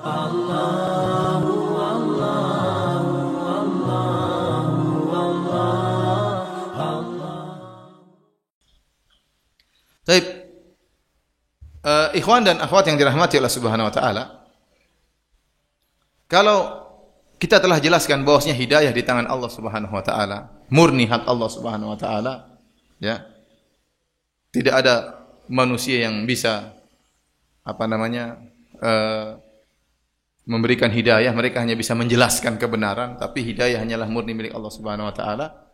Baik. Ikhwan dan akhwat yang dirahmati Allah Subhanahu wa taala. Kalau kita telah jelaskan bahwasanya hidayah di tangan Allah Subhanahu wa taala, murni hak Allah Subhanahu wa taala, ya. Tidak ada manusia yang bisa memberikan hidayah, mereka hanya bisa menjelaskan kebenaran, tapi hidayah hanyalah murni milik Allah Subhanahu wa taala.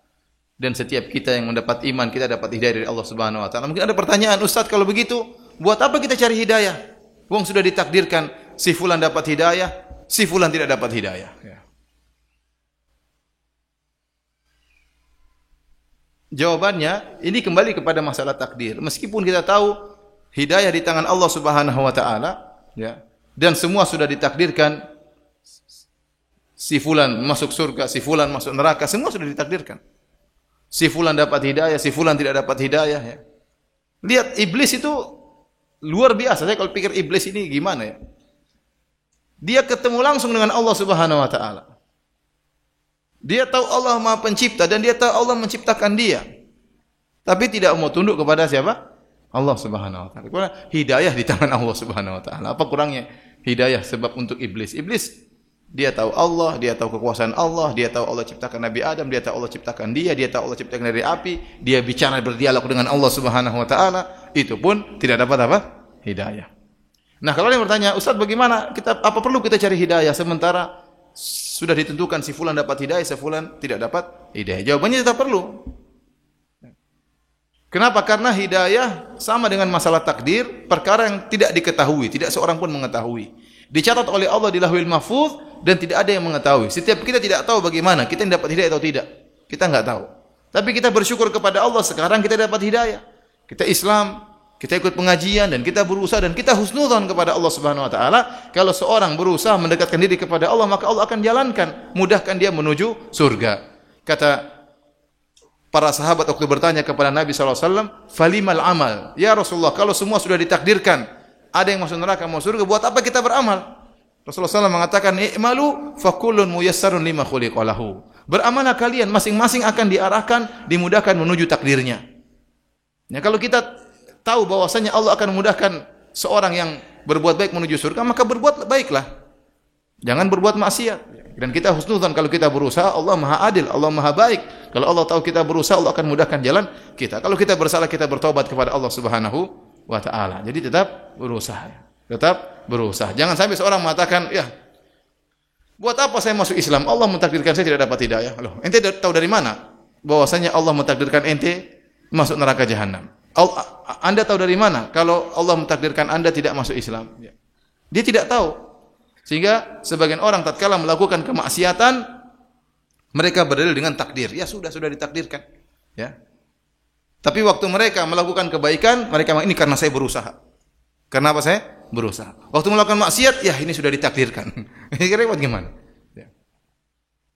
Dan setiap kita yang mendapat iman, kita dapat hidayah dari Allah Subhanahu wa taala. Mungkin ada pertanyaan, Ustaz, kalau begitu, buat apa kita cari hidayah? Wong sudah ditakdirkan si fulan dapat hidayah, si fulan tidak dapat hidayah. Ya. Jawabannya, ini kembali kepada masalah takdir. Meskipun kita tahu hidayah di tangan Allah Subhanahu wa taala, ya, dan semua sudah ditakdirkan, si fulan masuk surga, si fulan masuk neraka, semua sudah ditakdirkan. Si fulan dapat hidayah, si fulan tidak dapat hidayah, ya. Lihat iblis itu luar biasa. Saya kalau pikir iblis ini gimana ya? Dia ketemu langsung dengan Allah Subhanahu wa taala. Dia tahu Allah Maha Pencipta dan dia tahu Allah menciptakan dia. Tapi tidak mau tunduk kepada siapa? Allah Subhanahu wa taala. Hidayah di tangan Allah Subhanahu wa taala. Apa kurangnya hidayah sebab untuk iblis? Iblis dia tahu Allah, dia tahu kekuasaan Allah, dia tahu Allah ciptakan Nabi Adam, dia tahu Allah ciptakan dia tahu Allah ciptakan dari api, dia bicara berdialog dengan Allah Subhanahu wa taala, itu pun tidak dapat apa? Hidayah. Nah, kalau yang bertanya, Ustaz, bagaimana apa perlu kita cari hidayah sementara sudah ditentukan si fulan dapat hidayah, si fulan tidak dapat hidayah? Jawabannya tetap perlu. Kenapa? Karena hidayah sama dengan masalah takdir, perkara yang tidak diketahui, tidak seorang pun mengetahui. Dicatat oleh Allah di Lauhul Mahfuz dan tidak ada yang mengetahui. Setiap kita tidak tahu bagaimana kita dapat hidayah atau tidak. Kita enggak tahu. Tapi kita bersyukur kepada Allah sekarang kita dapat hidayah. Kita Islam, kita ikut pengajian dan kita berusaha dan kita husnudzon kepada Allah Subhanahu wa taala. Kalau seorang berusaha mendekatkan diri kepada Allah, maka Allah akan jalankan, mudahkan dia menuju surga. Kata para sahabat waktu bertanya kepada Nabi sallallahu alaihi wasallam, "Falimal amal?" Ya Rasulullah, kalau semua sudah ditakdirkan, ada yang masuk neraka, mau surga, buat apa kita beramal? Rasulullah SAW mengatakan, "I'malu fakullun muyassarun lima khuliqa lahu." Beramallah kalian, masing-masing akan diarahkan, dimudahkan menuju takdirnya. Ya, kalau kita tahu bahwasanya Allah akan memudahkan seorang yang berbuat baik menuju surga, maka berbuat baiklah. Jangan berbuat maksiat. Dan kita husnudzon kalau kita berusaha, Allah Maha Adil, Allah Maha Baik. Kalau Allah tahu kita berusaha, Allah akan mudahkan jalan kita. Kalau kita bersalah, kita bertobat kepada Allah Subhanahu wa taala. Jadi tetap berusaha. Tetap berusaha. Jangan sampai seorang mengatakan, "Ya, buat apa saya masuk Islam? Allah mentakdirkan saya tidak dapat hidayah." Loh, ente tahu dari mana bahwasanya Allah mentakdirkan ente masuk neraka jahanam? Anda tahu dari mana kalau Allah mentakdirkan Anda tidak masuk Islam? Dia tidak tahu. Sehingga sebagian orang tatkala melakukan kemaksiatan, mereka berdalil dengan takdir. Ya sudah ditakdirkan. Ya. Tapi waktu mereka melakukan kebaikan, mereka ini karena saya berusaha. Kenapa saya berusaha? Waktu melakukan maksiat, ya ini sudah ditakdirkan. Kira-kira gimana? Ya.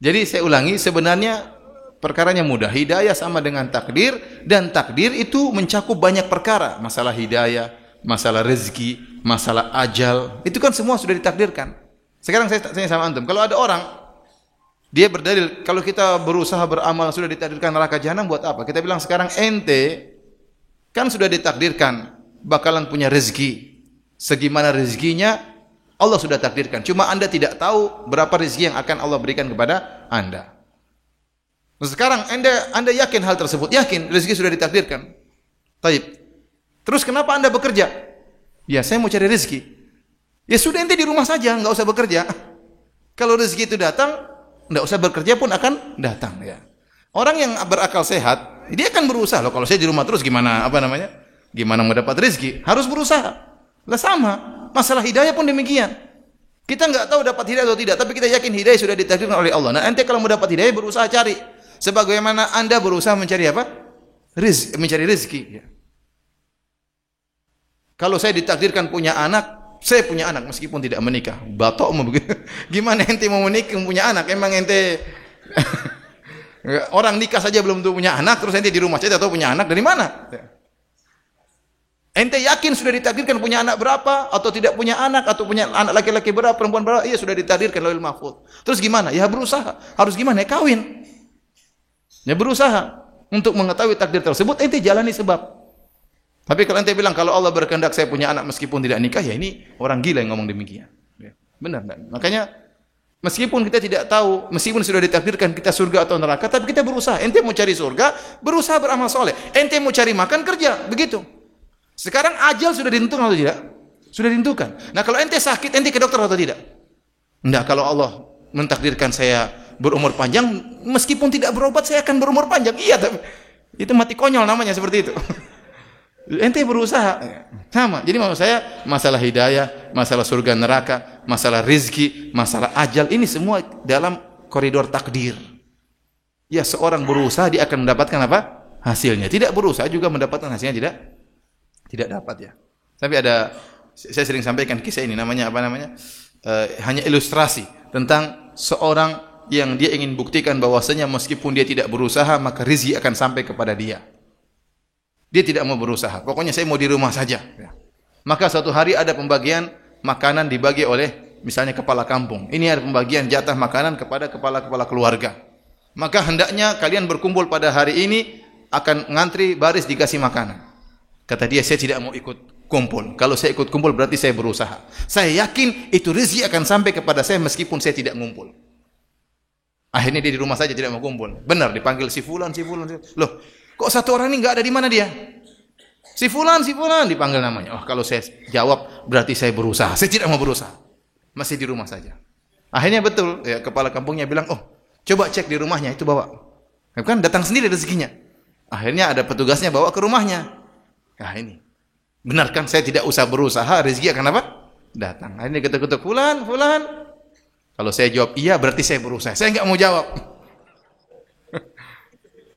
Jadi saya ulangi, sebenarnya perkaranya mudah. Hidayah sama dengan takdir, dan takdir itu mencakup banyak perkara. Masalah hidayah, masalah rezeki, masalah ajal, itu kan semua sudah ditakdirkan. Sekarang saya tanya sama antum, kalau ada orang dia berdalil, kalau kita berusaha beramal sudah ditakdirkan neraka jahanam, buat apa? Kita bilang sekarang ente kan sudah ditakdirkan bakalan punya rezeki. Segimana rezekinya Allah sudah takdirkan. Cuma Anda tidak tahu berapa rezeki yang akan Allah berikan kepada Anda. Sekarang Anda yakin hal tersebut? Yakin rezeki sudah ditakdirkan. Taib. Terus kenapa Anda bekerja? Ya, saya mau cari rezeki. Ya sudah, ente di rumah saja, enggak usah bekerja. Kalau rezeki itu datang, enggak usah bekerja pun akan datang, ya. Orang yang berakal sehat, dia akan berusaha. Loh, kalau saya di rumah terus gimana Gimana mau dapat rezeki? Harus berusaha. Lah sama, masalah hidayah pun demikian. Kita enggak tahu dapat hidayah atau tidak, tapi kita yakin hidayah sudah ditakdirkan oleh Allah. Nah, ente kalau mau dapat hidayah berusaha cari. Sebagaimana Anda berusaha mencari apa? Mencari rezeki, ya. Kalau saya ditakdirkan punya anak, saya punya anak meskipun tidak menikah. Batok mau begitu. Gimana ente mau menikah punya anak? Emang ente orang nikah saja belum tentu punya anak, terus ente di rumah saja tahu punya anak dari mana? Ente yakin sudah ditakdirkan punya anak berapa atau tidak punya anak atau punya anak laki-laki berapa, perempuan berapa? Iya, sudah ditakdirkan lauhul mahfuz. Terus gimana? Ya berusaha. Harus gimana? Ya kawin. Ya berusaha untuk mengetahui takdir tersebut, ente jalani sebab. Tapi kalau ente bilang kalau Allah berkehendak saya punya anak meskipun tidak nikah, ya ini orang gila yang ngomong demikian. Ya, benar enggak? Makanya meskipun kita tidak tahu, meskipun sudah ditakdirkan kita surga atau neraka, tapi kita berusaha. Ente mau cari surga, berusaha beramal soleh. Ente mau cari makan, kerja, begitu. Sekarang ajal sudah ditentukan atau tidak? Sudah ditentukan. Nah kalau ente sakit, ente ke dokter atau tidak? Enggak, kalau Allah mentakdirkan saya berumur panjang, meskipun tidak berobat saya akan berumur panjang. Iya, tapi itu mati konyol namanya seperti itu. Ente berusaha. Sama. Jadi maksud saya masalah hidayah, masalah surga neraka, masalah rizki, masalah ajal, ini semua dalam koridor takdir. Ya seorang berusaha dia akan mendapatkan apa? Hasilnya. Tidak berusaha juga mendapatkan hasilnya tidak dapat ya. Tapi saya sering sampaikan kisah ini namanya apa namanya? Hanya ilustrasi tentang seorang yang dia ingin buktikan bahwasanya meskipun dia tidak berusaha maka rezeki akan sampai kepada dia. Dia tidak mau berusaha. Pokoknya saya mau di rumah saja. Ya. Maka suatu hari ada pembagian makanan dibagi oleh misalnya kepala kampung. Ini ada pembagian jatah makanan kepada kepala-kepala keluarga. Maka hendaknya kalian berkumpul pada hari ini akan ngantri baris dikasih makanan. Kata dia, saya tidak mau ikut kumpul. Kalau saya ikut kumpul berarti saya berusaha. Saya yakin itu rezeki akan sampai kepada saya meskipun saya tidak ngumpul. Akhirnya dia di rumah saja tidak mau kumpul. Benar dipanggil si fulan. Loh, kok satu orang ini enggak ada di mana dia? Si fulan dipanggil namanya. Oh, kalau saya jawab berarti saya berusaha. Saya tidak mau berusaha. Masih di rumah saja. Akhirnya betul, ya kepala kampungnya bilang, "Oh, coba cek di rumahnya itu bawa." Kan datang sendiri rezekinya. Akhirnya ada petugasnya bawa ke rumahnya. Nah ini, benar kan saya tidak usah berusaha, rezeki akan apa? Datang. Akhirnya ketuk-ketuk, fulan. Kalau saya jawab iya, berarti saya berusaha. Saya enggak mau jawab.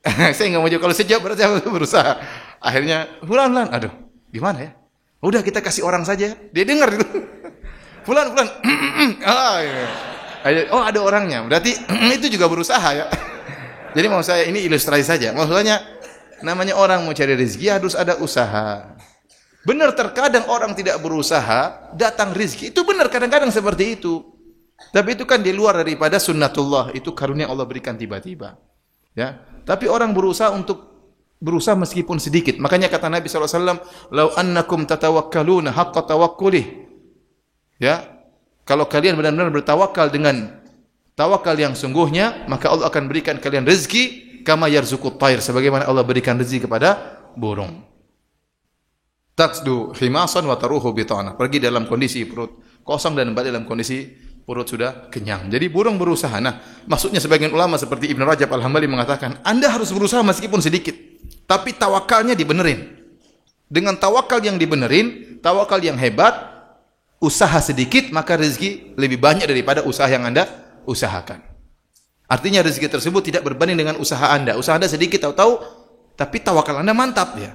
Saya enggak mau jawab. Kalau saya jawab, berarti saya berusaha. Akhirnya, fulan. Aduh, gimana ya? Udah kita kasih orang saja. Dia dengar dulu. Fulan. Oh, ada orangnya. Berarti itu juga berusaha ya. Jadi mau saya ini ilustrasi saja. Maksudnya, namanya orang mau cari rezeki harus ada usaha. Benar terkadang orang tidak berusaha, datang rezeki. Itu benar kadang-kadang seperti itu. Tapi itu kan di luar daripada sunnatullah. Itu karunia Allah berikan tiba-tiba. Ya. Tapi orang berusaha meskipun sedikit. Makanya kata Nabi SAW, "Lau annakum tatawakkaluna haqqa tawakkulih." Ya. Kalau kalian benar-benar bertawakal dengan tawakal yang sungguhnya, maka Allah akan berikan kalian rezeki kama yarzuqut thair, sebagaimana Allah berikan rezeki kepada burung. Taksdu himasan wa taruhu bitana. Pergi dalam kondisi perut kosong dan balik dalam kondisi perut sudah kenyang. Jadi burung berusaha. Nah, maksudnya sebagian ulama seperti Ibnu Rajab Al-Hambali mengatakan, Anda harus berusaha meskipun sedikit, tapi tawakalnya dibenerin. Dengan tawakal yang dibenerin, tawakal yang hebat, usaha sedikit, maka rezeki lebih banyak daripada usaha yang Anda usahakan. Artinya rezeki tersebut tidak berbanding dengan usaha Anda. Usaha Anda sedikit tahu-tahu, tapi tawakal Anda mantap ya.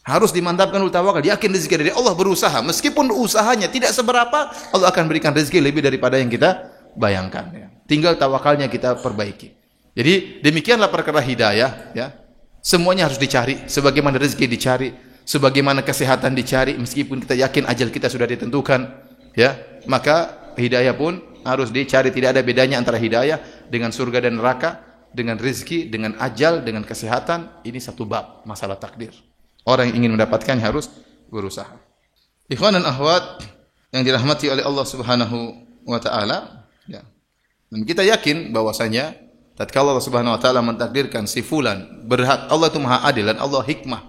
Harus dimantapkan dulu tawakal. Yakin rezeki dari Allah, berusaha. Meskipun usahanya tidak seberapa, Allah akan berikan rezeki lebih daripada yang kita bayangkan ya. Tinggal tawakalnya kita perbaiki. Jadi demikianlah perkara hidayah ya. Semuanya harus dicari, sebagaimana rezeki dicari, sebagaimana kesehatan dicari, meskipun kita yakin ajal kita sudah ditentukan ya. Maka hidayah pun harus dicari. Tidak ada bedanya antara hidayah dengan surga dan neraka, dengan rezeki, dengan ajal, dengan kesehatan. Ini satu bab, masalah takdir. Orang yang ingin mendapatkannya harus berusaha. Ikhwan dan akhwat yang dirahmati oleh Allah Subhanahu wa taala, ya. Dan kita yakin bahwasanya tatkala Allah Subhanahu wa taala mentakdirkan si fulan berhak, Allah itu Maha Adil dan Allah hikmah.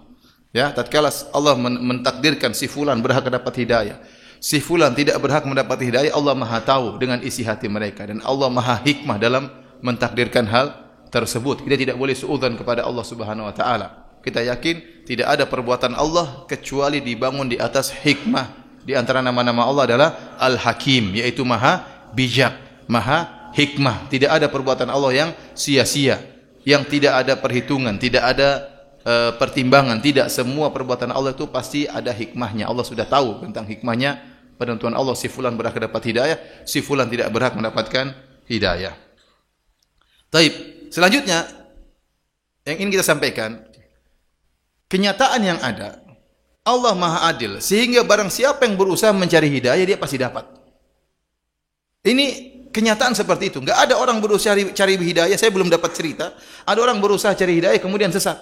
Ya, tatkala Allah mentakdirkan si fulan berhak mendapat hidayah, si fulan tidak berhak mendapat hidayah, Allah Maha tahu dengan isi hati mereka dan Allah Maha hikmah dalam mentakdirkan hal tersebut. Kita tidak boleh suudzon kepada Allah Subhanahu wa taala. Kita yakin tidak ada perbuatan Allah kecuali dibangun di atas hikmah. Di antara nama-nama Allah adalah Al-Hakim, yaitu Maha bijak, Maha hikmah. Tidak ada perbuatan Allah yang sia-sia, yang tidak ada perhitungan, tidak ada pertimbangan. Tidak, semua perbuatan Allah itu pasti ada hikmahnya. Allah sudah tahu tentang hikmahnya. Penentuan Allah, si fulan berhak dapat hidayah, si fulan tidak berhak mendapatkan hidayah. Taib. Selanjutnya yang ingin kita sampaikan, kenyataan yang ada Allah Maha Adil, sehingga barang siapa yang berusaha mencari hidayah dia pasti dapat. Ini kenyataan seperti itu. Enggak ada orang berusaha cari hidayah, saya belum dapat cerita, ada orang berusaha cari hidayah kemudian sesat.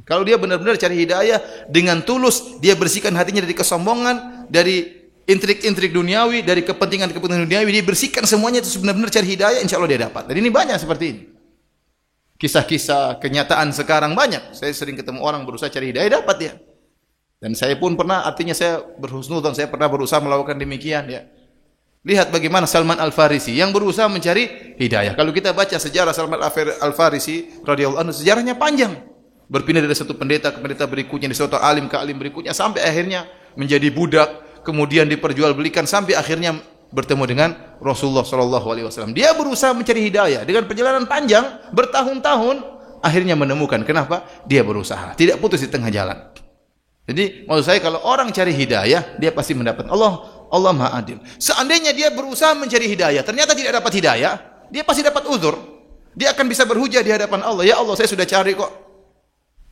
Kalau dia benar-benar cari hidayah dengan tulus, dia bersihkan hatinya dari kesombongan, dari intrik-intrik duniawi, dari kepentingan-kepentingan duniawi, dia bersihkan semuanya itu benar-benar cari hidayah, insya Allah dia dapat. Dan ini banyak seperti ini. Kisah-kisah kenyataan sekarang banyak. Saya sering ketemu orang berusaha cari hidayah, dapat ya. Dan saya pun pernah, artinya saya berhusnudzon, saya pernah berusaha melakukan demikian ya. Lihat bagaimana Salman Al-Farisi yang berusaha mencari hidayah. Kalau kita baca sejarah Salman Al-Farisi radhiyallahu anhu, sejarahnya panjang. Berpindah dari satu pendeta ke pendeta berikutnya, dari satu alim ke alim berikutnya, sampai akhirnya menjadi budak, kemudian diperjualbelikan sampai akhirnya bertemu dengan Rasulullah sallallahu alaihi wasallam. Dia berusaha mencari hidayah dengan perjalanan panjang bertahun-tahun, akhirnya menemukan. Kenapa? Dia berusaha, tidak putus di tengah jalan. Jadi maksud saya kalau orang cari hidayah, dia pasti mendapat. Allah Maha Adil. Seandainya dia berusaha mencari hidayah, ternyata tidak dapat hidayah, dia pasti dapat uzur. Dia akan bisa berhujah di hadapan Allah. Ya Allah, saya sudah cari kok.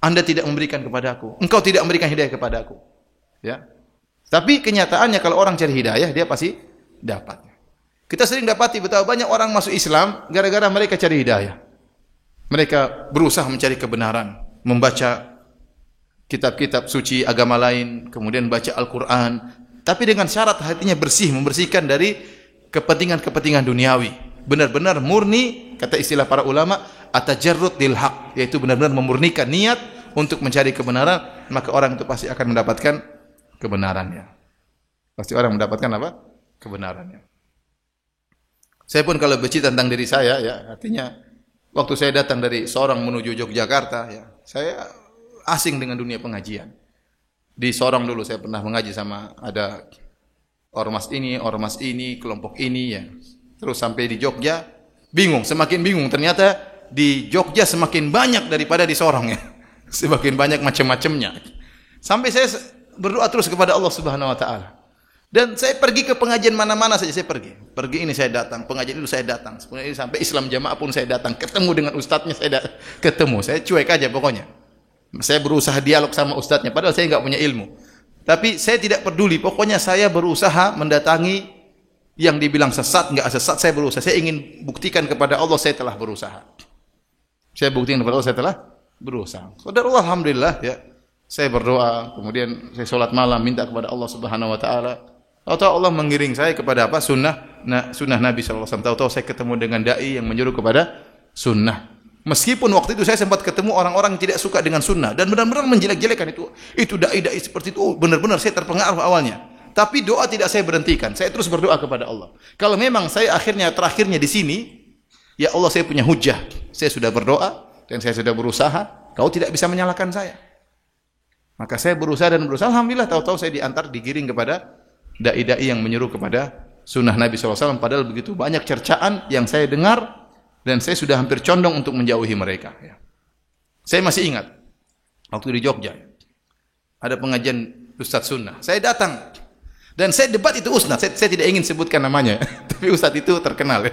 Anda tidak memberikan kepadaku. Engkau tidak memberikan hidayah kepadaku. Ya. Tapi kenyataannya kalau orang cari hidayah, dia pasti dapat. Kita sering dapati betapa banyak orang masuk Islam gara-gara mereka cari hidayah. Mereka berusaha mencari kebenaran, membaca kitab-kitab suci agama lain, kemudian baca Al-Quran, tapi dengan syarat hatinya bersih, membersihkan dari kepentingan-kepentingan duniawi. Benar-benar murni, kata istilah para ulama, atajarrud lil haq, yaitu benar-benar memurnikan niat untuk mencari kebenaran, maka orang itu pasti akan mendapatkan kebenarannya. Pasti orang mendapatkan apa? Kebenarannya. Saya pun kalau bercerita tentang diri saya, ya, artinya waktu saya datang dari Sorong menuju Yogyakarta, ya, saya asing dengan dunia pengajian. Di Sorong dulu saya pernah mengaji sama ada ormas ini, kelompok ini ya. Terus sampai di Jogja, bingung, semakin bingung. Ternyata di Jogja semakin banyak daripada di Sorong ya. Semakin banyak macam-macamnya. Sampai saya berdoa terus kepada Allah Subhanahu wa taala. Dan saya pergi ke pengajian mana-mana saja saya pergi. Pergi ini saya datang, pengajian itu saya datang. Sampai Islam Jamaah pun saya datang, ketemu dengan ustadznya saya ketemu. Saya cuek aja pokoknya. Saya berusaha dialog sama ustadznya, padahal saya enggak punya ilmu. Tapi saya tidak peduli, pokoknya saya berusaha mendatangi yang dibilang sesat, enggak sesat, saya berusaha. Saya ingin buktikan kepada Allah saya telah berusaha. Saya buktikan kepada Allah saya telah berusaha. Saudara, alhamdulillah ya. Saya berdoa, kemudian saya salat malam minta kepada Allah Subhanahu wa taala. Tahu-tahu Allah mengiring saya kepada apa? Sunnah Nabi sallallahu alaihi wasallam. Tahu-tahu saya ketemu dengan dai yang menyuruh kepada sunnah. Meskipun waktu itu saya sempat ketemu orang-orang yang tidak suka dengan sunnah dan benar-benar menjelek-jelekan itu dai-dai seperti itu. Benar-benar saya terpengaruh awalnya. Tapi doa tidak saya berhentikan. Saya terus berdoa kepada Allah. Kalau memang saya terakhirnya di sini, ya Allah saya punya hujah. Saya sudah berdoa dan saya sudah berusaha. Kau tidak bisa menyalahkan saya. Maka saya berusaha dan berusaha. Alhamdulillah tahu-tahu saya digiring kepada dai-dai yang menyuruh kepada sunnah Nabi SAW. Padahal begitu banyak cercaan yang saya dengar dan saya sudah hampir condong untuk menjauhi mereka. Saya masih ingat waktu di Jogja ada pengajian Ustadz Sunnah. Saya datang dan saya debat itu Ustadz. Saya tidak ingin sebutkan namanya, tapi Ustadz itu terkenal.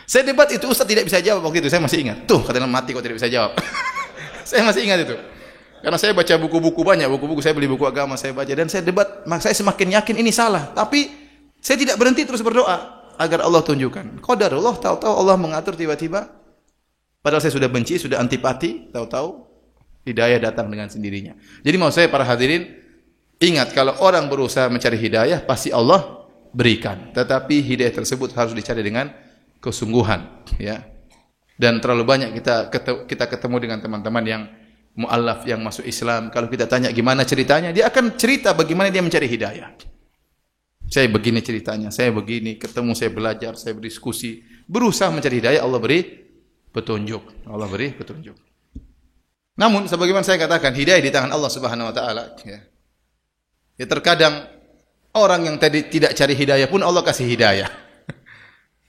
Saya debat itu Ustadz tidak bisa jawab waktu itu. Saya masih ingat. Tuh kata mati kok tidak bisa jawab. Saya masih ingat itu. Karena saya baca buku-buku banyak, buku-buku saya beli buku agama saya baca dan saya debat. Maka saya semakin yakin ini salah. Tapi saya tidak berhenti terus berdoa agar Allah tunjukkan. Qadarullah, tahu-tahu Allah mengatur tiba-tiba. Padahal saya sudah benci, sudah antipati, tahu-tahu hidayah datang dengan sendirinya. Jadi mau saya para hadirin, ingat kalau orang berusaha mencari hidayah, pasti Allah berikan. Tetapi hidayah tersebut harus dicari dengan kesungguhan. Ya. Dan terlalu banyak kita ketemu dengan teman-teman yang mu'allaf, yang masuk Islam. Kalau kita tanya gimana ceritanya, dia akan cerita bagaimana dia mencari hidayah. Saya begini ceritanya, saya begini, ketemu, saya belajar, saya berdiskusi, berusaha mencari hidayah, Allah beri petunjuk. Allah beri petunjuk. Namun, sebagaimana saya katakan, hidayah di tangan Allah Subhanahu wa taala. Ya, terkadang orang yang tadi tidak cari hidayah pun Allah kasih hidayah.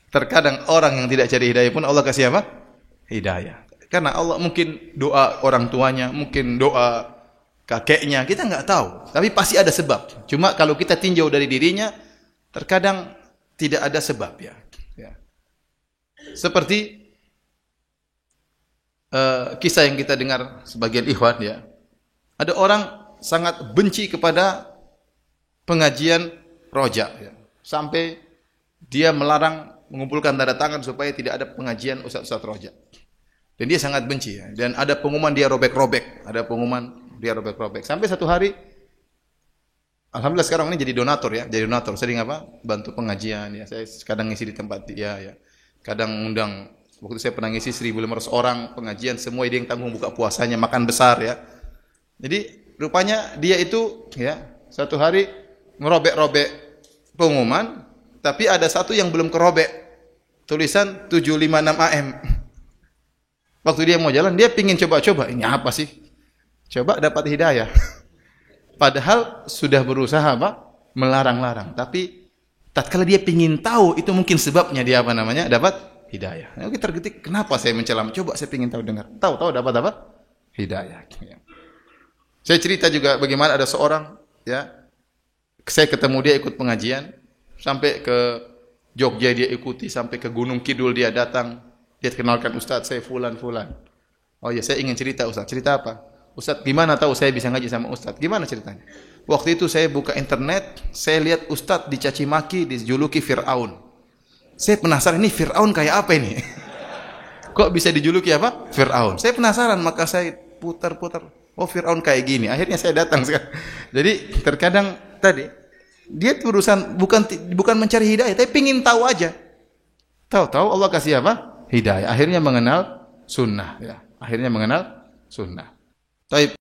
Terkadang orang yang tidak cari hidayah pun Allah kasih apa? Hidayah. Karena Allah mungkin doa orang tuanya, mungkin doa kakeknya, kita enggak tahu. Tapi pasti ada sebab. Cuma kalau kita tinjau dari dirinya, terkadang tidak ada sebab ya. Seperti kisah yang kita dengar sebagian ikhwan ya. Ada orang sangat benci kepada pengajian roja, ya. Sampai dia melarang mengumpulkan tanda tangan supaya tidak ada pengajian ustaz-ustaz roja. Dan dia sangat benci, ya. Dan ada pengumuman dia robek-robek, Sampai satu hari, alhamdulillah sekarang ini jadi donatur, ya, sering bantu pengajian, ya. Saya kadang ngisi di tempat dia, ya. Kadang undang, waktu saya pernah ngisi 1.500 orang pengajian, semua dia yang tanggung buka puasanya, makan besar, ya. Jadi rupanya dia itu, ya, satu hari merobek-robek pengumuman, tapi ada satu yang belum kerobek, tulisan 756 AM. Waktu dia mau jalan, dia pingin coba-coba, ini apa sih? Coba dapat hidayah. Padahal sudah berusaha melarang-larang, tapi tatkala dia pingin tahu, itu mungkin sebabnya dia dapat hidayah. Nah, kita tergetik, kenapa saya mencela? Coba saya pingin tahu, dengar. Tahu dapat hidayah. Saya cerita juga bagaimana ada seorang, ya, saya ketemu dia ikut pengajian, sampai ke Jogja dia ikuti, sampai ke Gunung Kidul dia datang. Dia kenalkan, Ustaz, saya fulan. Oh ya, saya ingin cerita, Ustaz. Cerita apa? Ustaz, gimana tahu saya bisa ngaji sama Ustaz? Gimana ceritanya? Waktu itu saya buka internet, saya lihat Ustaz dicaci maki, dijuluki Fir'aun. Saya penasaran, ini Fir'aun kayak apa ini? Kok bisa dijuluki Fir'aun. Saya penasaran, maka saya putar-putar. Oh, Fir'aun kayak gini. Akhirnya saya datang sekarang. Jadi terkadang tadi dia urusan bukan mencari hidayah, tapi pingin tahu aja. Tahu-tahu Allah kasih hidayah. Akhirnya mengenal sunnah, ya. Taib.